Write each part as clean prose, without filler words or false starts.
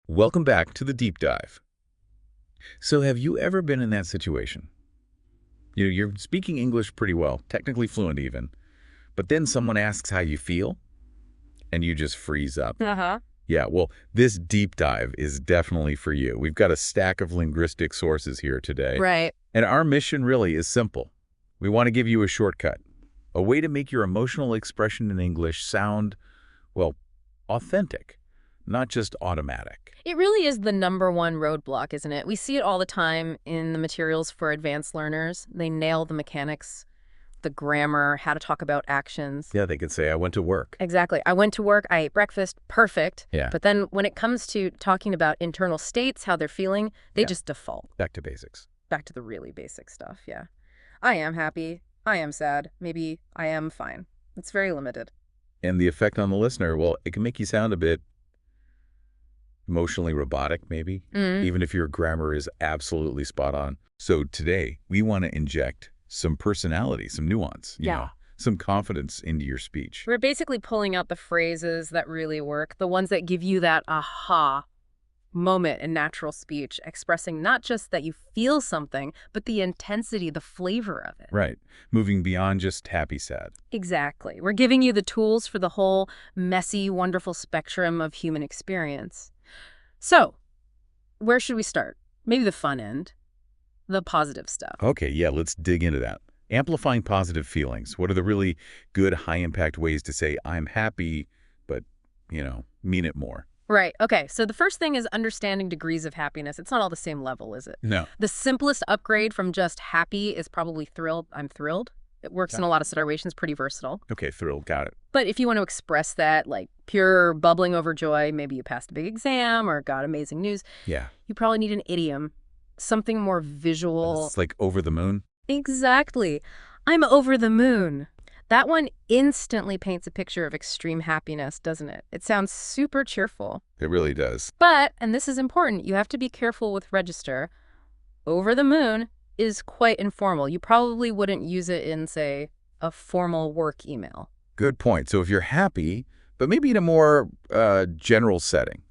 Welcome back to the deep dive. So have you ever been in that situation? You're speaking English pretty well, technically fluent even, but then someone asks how you feel, and you just freeze up. Uh-huh. Yeah, well, this deep dive is definitely for you. We've got a stack of linguistic sources here today, Right. and our mission really is simple. We want to give you a shortcut, a way to make your emotional expression in English sound, well, authentic, not just automatic. It really is the #1 roadblock, isn't it? We see it all the time in the materials for advanced learners. They nail the mechanics, the grammar, how to talk about actions. Yeah, they could say, I went to work. Exactly. I went to work, I ate breakfast, perfect. Yeah. But then when it comes to talking about internal states, how they're feeling, they Yeah. just default Back to basics. back to the really basic stuff, yeah. I am happy. I am sad. Maybe I am fine. It's very limited. And the effect on the listener, well, it can make you sound a bit emotionally robotic, maybe, even if your grammar is absolutely spot on. So today, we want to inject some personality, some nuance, you Yeah. know, some confidence into your speech. We're basically pulling out the phrases that really work, the ones that give you that aha moment in natural speech, expressing not just that you feel something, but the intensity, the flavor of it. Right. Moving beyond just happy, sad. Exactly. We're giving you the tools for the whole messy, wonderful spectrum of human experience. So, where should we start? Maybe the fun end, the positive stuff. Okay, yeah, let's dig into that. Amplifying positive feelings. What are the really good, high-impact ways to say, I'm happy, but, mean it more? Right. Okay. So the first thing is understanding degrees of happiness. It's not all the same level, is it? No. The simplest upgrade from just happy is probably thrilled. I'm thrilled. It works in a lot of situations, pretty versatile. Okay, thrilled, got it. But if you want to express that, like pure bubbling over joy, maybe you passed a big exam or got amazing news, Yeah. you probably need an idiom, something more visual. It's like over the moon. Exactly. I'm over the moon. That one instantly paints a picture of extreme happiness, doesn't it? It sounds super cheerful. It really does. But, and this is important, you have to be careful with register. Over the moon is quite informal. You probably wouldn't use it in, say, a formal work email. Good point. So if you're happy, but maybe in a more general setting,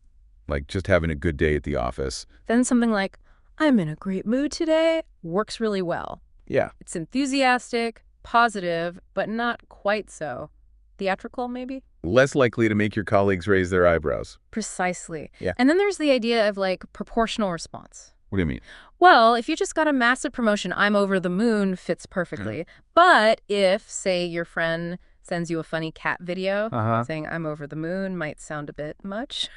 like just having a good day at the office. Then something like, I'm in a great mood today, works really well. Yeah. It's enthusiastic, positive, but not quite so. Theatrical, maybe? Less likely to make your colleagues raise their eyebrows. Precisely. Yeah. And then there's the idea of, like, proportional response. What do you mean? Well, if you just got a massive promotion, I'm over the moon fits perfectly. But if, say, your friend sends you a funny cat video saying I'm over the moon might sound a bit much,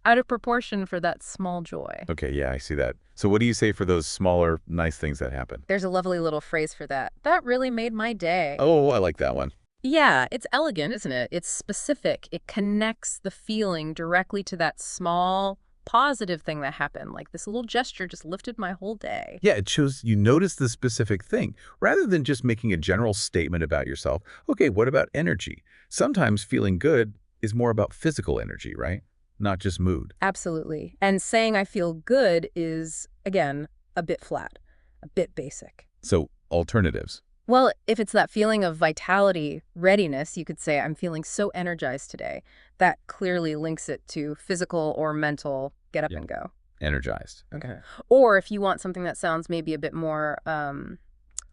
out of proportion for that small joy. Okay, yeah, I see that. So what do you say for those smaller, nice things that happen? There's a lovely little phrase for that. That really made my day. Oh, I like that one. Yeah, it's elegant, isn't it? It's specific. It connects the feeling directly to that small, positive thing that happened. Like this little gesture just lifted my whole day. Yeah, it shows you notice the specific thing, rather than just making a general statement about yourself. Okay, what about energy? Sometimes feeling good is more about physical energy, right? Not just mood. Absolutely. And saying I feel good is, again, a bit flat, a bit basic. So alternatives. Well, if it's that feeling of vitality, readiness, you could say, I'm feeling so energized today. That clearly links it to physical or mental get up and go. Energized. Okay. Or if you want something that sounds maybe a bit more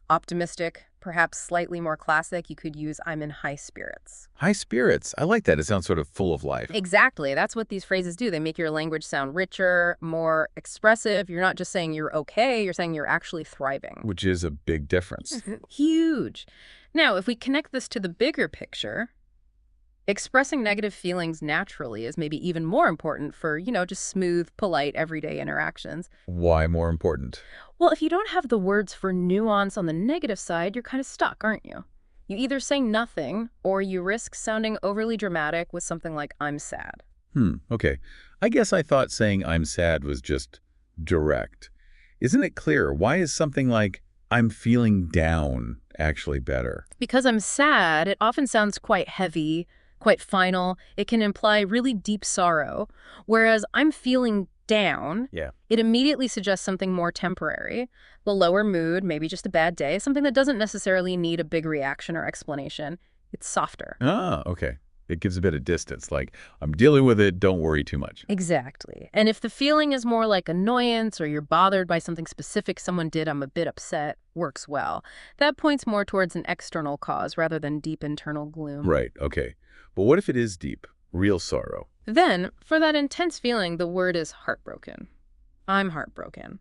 optimistic, perhaps slightly more classic, you could use I'm in high spirits. High spirits. I like that. It sounds sort of full of life. Exactly. That's what these phrases do. They make your language sound richer, more expressive. You're not just saying you're okay, you're saying you're actually thriving. Which is a big difference. Huge. Now, if we connect this to the bigger picture, expressing negative feelings naturally is maybe even more important for, just smooth, polite, everyday interactions. Why more important? Well, if you don't have the words for nuance on the negative side, you're kind of stuck, aren't you? You either say nothing or you risk sounding overly dramatic with something like, I'm sad. Okay. I guess I thought saying I'm sad was just direct. Isn't it clear? Why is something like I'm feeling down actually better? Because I'm sad, it often sounds quite heavy, quite final. It can imply really deep sorrow. Whereas I'm feeling down, it immediately suggests something more temporary. The lower mood, maybe just a bad day, something that doesn't necessarily need a big reaction or explanation. It's softer. Ah, okay. It gives a bit of distance, like, I'm dealing with it, don't worry too much. Exactly. And if the feeling is more like annoyance or you're bothered by something specific someone did, I'm a bit upset, works well. That points more towards an external cause rather than deep internal gloom. Right, okay. But what if it is deep, real sorrow? Then, for that intense feeling, the word is heartbroken. I'm heartbroken.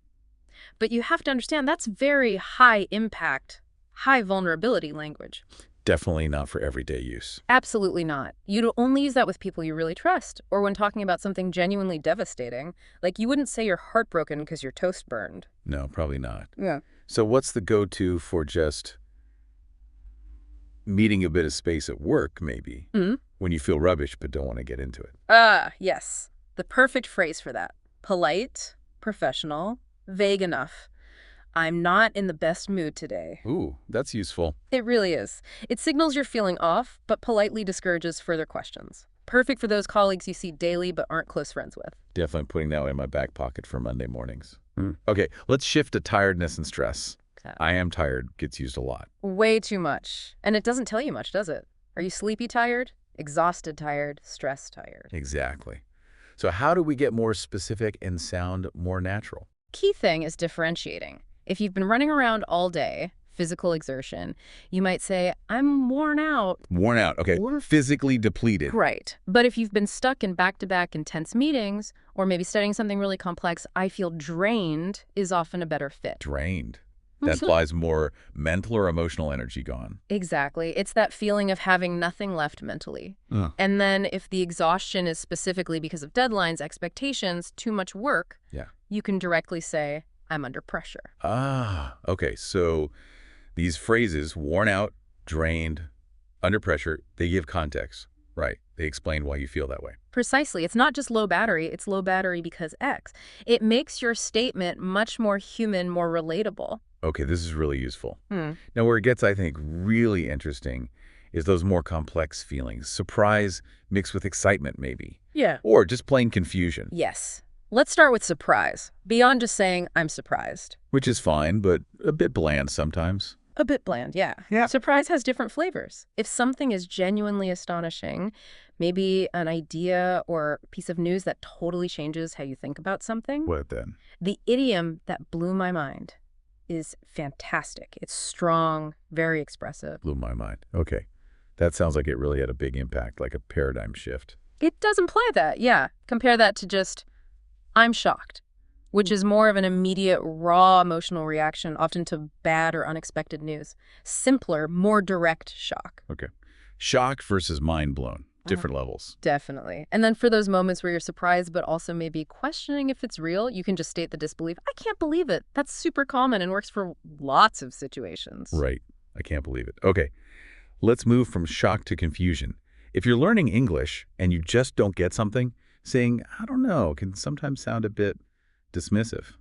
But you have to understand that's very high impact, high vulnerability language. Definitely not for everyday use. Absolutely not. You'd only use that with people you really trust, or when talking about something genuinely devastating. Like, you wouldn't say you're heartbroken because your toast burned. No, probably not. Yeah. So what's the go-to for just needing a bit of space at work, maybe, when you feel rubbish but don't want to get into it? Yes. The perfect phrase for that. Polite, professional, vague enough. I'm not in the best mood today. Ooh, that's useful. It really is. It signals you're feeling off, but politely discourages further questions. Perfect for those colleagues you see daily but aren't close friends with. Definitely putting that in my back pocket for Monday mornings. Okay, let's shift to tiredness and stress. Okay. I am tired gets used a lot. Way too much. And it doesn't tell you much, does it? Are you sleepy tired? Exhausted tired? Stressed tired? Exactly. So how do we get more specific and sound more natural? Key thing is differentiating. If you've been running around all day, physical exertion, you might say, I'm worn out. Worn out, okay. Physically depleted. Right. But if you've been stuck in back-to-back intense meetings, or maybe studying something really complex, I feel drained is often a better fit. Drained. That implies more mental or emotional energy gone. Exactly. It's that feeling of having nothing left mentally. And then if the exhaustion is specifically because of deadlines, expectations, too much work, you can directly say, I'm under pressure. Okay. So these phrases, worn out, drained, under pressure, they give context. Right. They explain why you feel that way. Precisely. It's not just low battery, it's low battery because X. It makes your statement much more human, more relatable. Okay, this is really useful. Now, where it gets, I think, really interesting is those more complex feelings. Surprise mixed with excitement, maybe. Yeah. Or just plain confusion. Yes. Let's start with surprise. Beyond just saying, I'm surprised. Which is fine, but a bit bland sometimes. A bit bland, yeah. Surprise has different flavors. If something is genuinely astonishing, maybe an idea or piece of news that totally changes how you think about something. What then? The idiom that blew my mind is fantastic. It's strong, very expressive. Blew my mind. Okay. That sounds like it really had a big impact, like a paradigm shift. It does imply that, yeah. Compare that to just, I'm shocked, which is more of an immediate, raw emotional reaction, often to bad or unexpected news. Simpler, more direct shock. Okay. Shock versus mind blown. Different levels. Definitely. And then for those moments where you're surprised, but also maybe questioning if it's real, you can just state the disbelief. I can't believe it. That's super common and works for lots of situations. Right. I can't believe it. Okay. Let's move from shock to confusion. If you're learning English and you just don't get something, saying, I don't know, can sometimes sound a bit dismissive.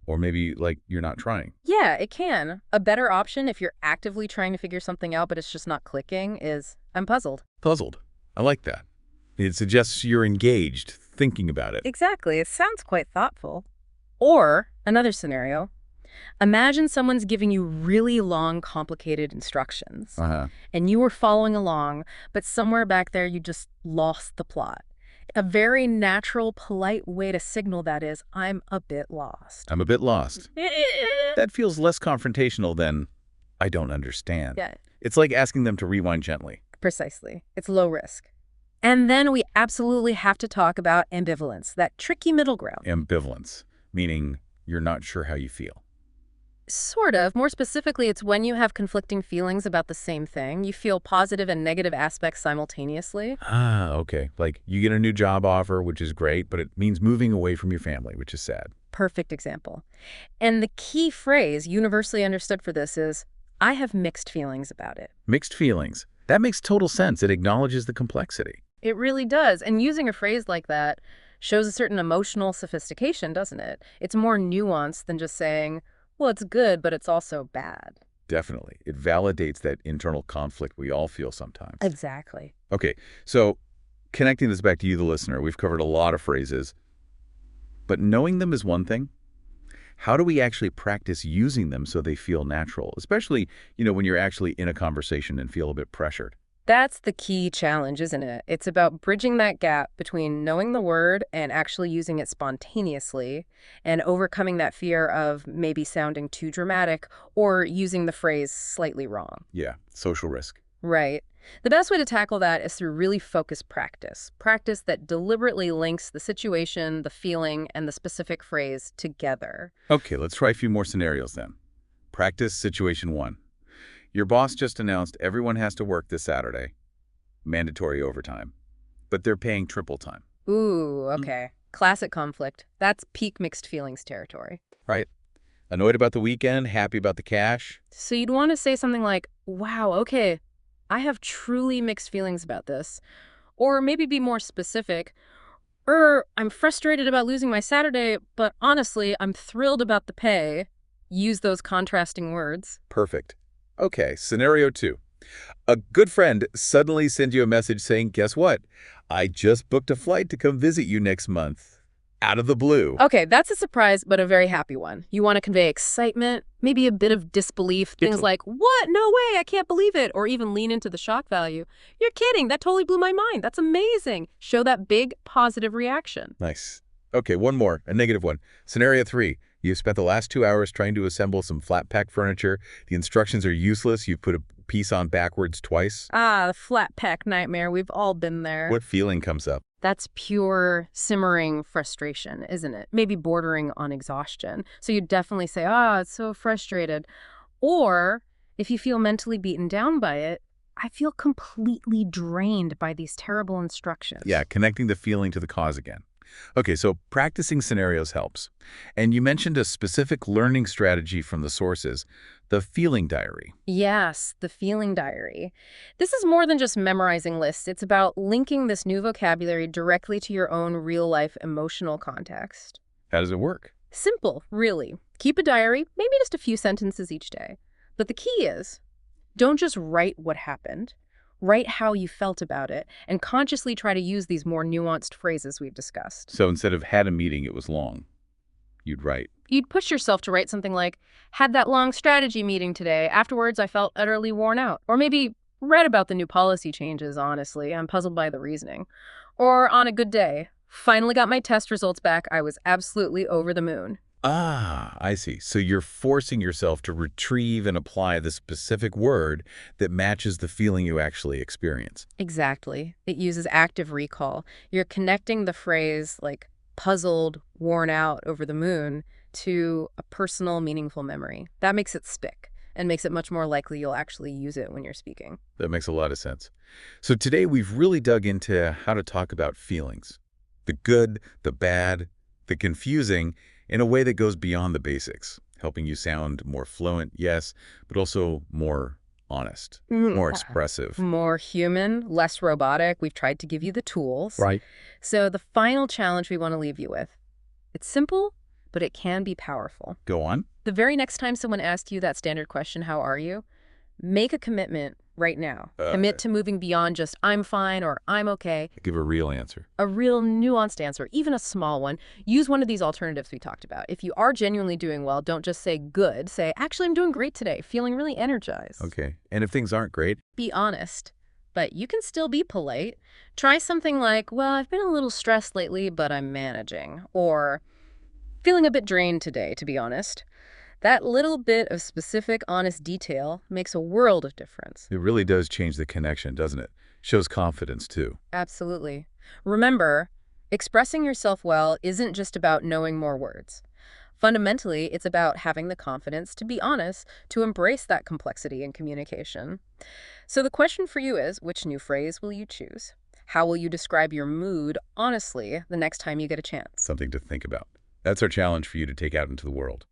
Or maybe like you're not trying. Yeah, it can. A better option if you're actively trying to figure something out but it's just not clicking is, I'm puzzled. Puzzled. I like that. It suggests you're engaged, thinking about it. Exactly. It sounds quite thoughtful. Or, another scenario, imagine someone's giving you really long, complicated instructions. And you were following along, but somewhere back there you just lost the plot. A very natural, polite way to signal that is, I'm a bit lost. I'm a bit lost. That feels less confrontational than, I don't understand. Yeah. It's like asking them to rewind gently. Precisely. It's low risk. And then we absolutely have to talk about ambivalence, that tricky middle ground. Ambivalence, meaning you're not sure how you feel. Sort of. More specifically, it's when you have conflicting feelings about the same thing. You feel positive and negative aspects simultaneously. Okay. Like you get a new job offer, which is great, but it means moving away from your family, which is sad. Perfect example. And the key phrase, universally understood for this, is, I have mixed feelings about it. Mixed feelings. That makes total sense. It acknowledges the complexity. It really does. And using a phrase like that shows a certain emotional sophistication, doesn't it? It's more nuanced than just saying, well, it's good, but it's also bad. Definitely. It validates that internal conflict we all feel sometimes. Exactly. Okay, so connecting this back to you, the listener, we've covered a lot of phrases, but knowing them is one thing. How do we actually practice using them so they feel natural, especially, when you're actually in a conversation and feel a bit pressured? That's the key challenge, isn't it? It's about bridging that gap between knowing the word and actually using it spontaneously, and overcoming that fear of maybe sounding too dramatic or using the phrase slightly wrong. Yeah, social risk. Right. The best way to tackle that is through really focused practice. Practice that deliberately links the situation, the feeling, and the specific phrase together. Okay, let's try a few more scenarios then. Practice situation 1. Your boss just announced everyone has to work this Saturday. Mandatory overtime. But they're paying triple time. Ooh, okay. Classic conflict. That's peak mixed feelings territory. Right. Annoyed about the weekend, happy about the cash. So you'd want to say something like, wow, okay, I have truly mixed feelings about this. Or maybe be more specific. I'm frustrated about losing my Saturday, but honestly, I'm thrilled about the pay. Use those contrasting words. Perfect. Okay, scenario 2. A good friend suddenly sends you a message saying, guess what? I just booked a flight to come visit you next month. Out of the blue. Okay, that's a surprise, but a very happy one. You want to convey excitement, maybe a bit of disbelief, things like, what? No way, I can't believe it, or even lean into the shock value. You're kidding, that totally blew my mind. That's amazing. Show that big, positive reaction. Nice. Okay, one more, a negative one. Scenario 3. You've spent the last 2 hours trying to assemble some flat pack furniture. The instructions are useless. You've put a piece on backwards twice. Ah, the flat pack nightmare. We've all been there. What feeling comes up? That's pure simmering frustration, isn't it? Maybe bordering on exhaustion. So you definitely say, it's so frustrated. Or if you feel mentally beaten down by it, I feel completely drained by these terrible instructions. Yeah, connecting the feeling to the cause again. Okay, so practicing scenarios helps. And you mentioned a specific learning strategy from the sources, the feeling diary. Yes, the feeling diary. This is more than just memorizing lists. It's about linking this new vocabulary directly to your own real-life emotional context. How does it work? Simple, really. Keep a diary, maybe just a few sentences each day. But the key is, don't just write what happened. Write how you felt about it, and consciously try to use these more nuanced phrases we've discussed. So instead of had a meeting, it was long. You'd write. You'd push yourself to write something like, had that long strategy meeting today. Afterwards, I felt utterly worn out. Or maybe read about the new policy changes, honestly. I'm puzzled by the reasoning. Or on a good day, finally got my test results back. I was absolutely over the moon. Ah, I see. So you're forcing yourself to retrieve and apply the specific word that matches the feeling you actually experience. Exactly. It uses active recall. You're connecting the phrase like puzzled, worn out, over the moon to a personal, meaningful memory. That makes it stick and makes it much more likely you'll actually use it when you're speaking. That makes a lot of sense. So today we've really dug into how to talk about feelings. The good, the bad, the confusing, in a way that goes beyond the basics, helping you sound more fluent, yes, but also more honest, more expressive. More human, less robotic. We've tried to give you the tools. Right. So the final challenge we want to leave you with, it's simple, but it can be powerful. Go on. The very next time someone asks you that standard question, how are you? Make a commitment right now. Commit to moving beyond just I'm fine or I'm okay. Give a real answer. A real nuanced answer, even a small one. Use one of these alternatives we talked about. If you are genuinely doing well, don't just say good. Say, actually, I'm doing great today, feeling really energized. Okay. And if things aren't great? Be honest, but you can still be polite. Try something like, well, I've been a little stressed lately, but I'm managing. Or feeling a bit drained today, to be honest. That little bit of specific, honest detail makes a world of difference. It really does change the connection, doesn't it? Shows confidence, too. Absolutely. Remember, expressing yourself well isn't just about knowing more words. Fundamentally, it's about having the confidence to be honest, to embrace that complexity in communication. So the question for you is, which new phrase will you choose? How will you describe your mood honestly the next time you get a chance? Something to think about. That's our challenge for you to take out into the world.